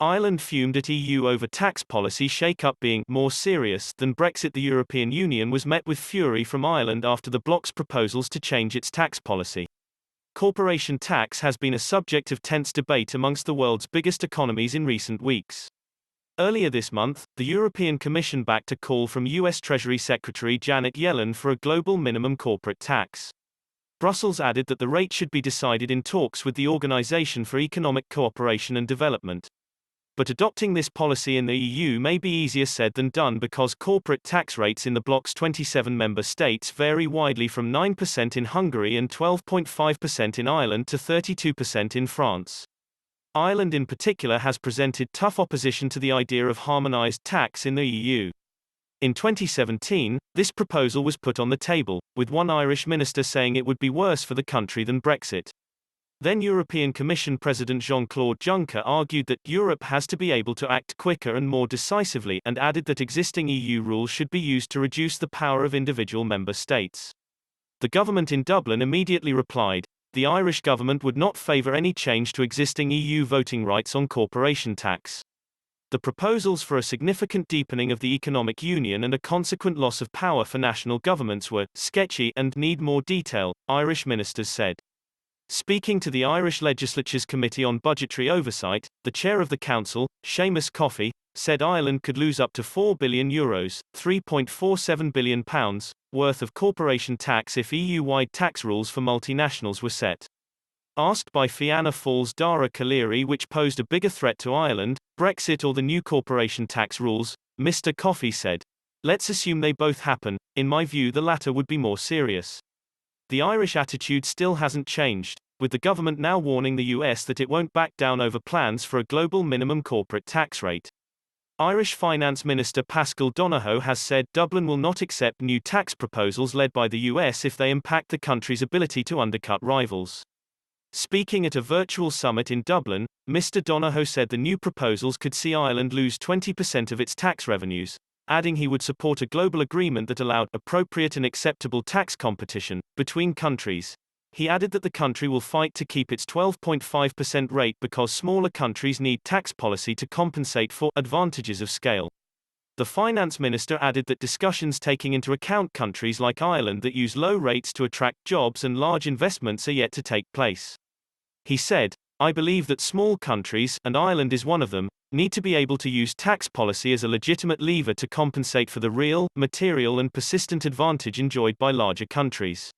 Ireland fumed at EU over tax policy shake-up being more serious than Brexit. The European Union was met with fury from Ireland after the bloc's proposals to change its tax policy. Corporation tax has been a subject of tense debate amongst the world's biggest economies in recent weeks. Earlier this month, the European Commission backed a call from US Treasury Secretary Janet Yellen for a global minimum corporate tax. Brussels added that the rate should be decided in talks with the Organization for Economic Cooperation and Development. But adopting this policy in the EU may be easier said than done because corporate tax rates in the bloc's 27 member states vary widely from 9% in Hungary and 12.5% in Ireland to 32% in France. Ireland in particular has presented tough opposition to the idea of harmonized tax in the EU. In 2017, this proposal was put on the table, with one Irish minister saying it would be worse for the country than Brexit. Then European Commission President Jean-Claude Juncker argued that Europe has to be able to act quicker and more decisively and added that existing EU rules should be used to reduce the power of individual member states. The government in Dublin immediately replied, the Irish government would not favour any change to existing EU voting rights on corporation tax. The proposals for a significant deepening of the economic union and a consequent loss of power for national governments were sketchy and need more detail, Irish ministers said. Speaking to the Irish Legislature's Committee on Budgetary Oversight, the chair of the council, Seamus Coffey, said Ireland could lose up to €4 billion, £3.47 billion, worth of corporation tax if EU-wide tax rules for multinationals were set. Asked by Fianna Fáil's Dara Calleary which posed a bigger threat to Ireland, Brexit or the new corporation tax rules, Mr. Coffey said, let's assume they both happen, in my view the latter would be more serious. The Irish attitude still hasn't changed, with the government now warning the US that it won't back down over plans for a global minimum corporate tax rate. Irish Finance Minister Paschal Donohoe has said Dublin will not accept new tax proposals led by the US if they impact the country's ability to undercut rivals. Speaking at a virtual summit in Dublin, Mr. Donohoe said the new proposals could see Ireland lose 20% of its tax revenues, adding he would support a global agreement that allowed appropriate and acceptable tax competition between countries. He added that the country will fight to keep its 12.5% rate because smaller countries need tax policy to compensate for advantages of scale. The finance minister added that discussions taking into account countries like Ireland that use low rates to attract jobs and large investments are yet to take place. He said, I believe that small countries, and Ireland is one of them, need to be able to use tax policy as a legitimate lever to compensate for the real, material and persistent advantage enjoyed by larger countries.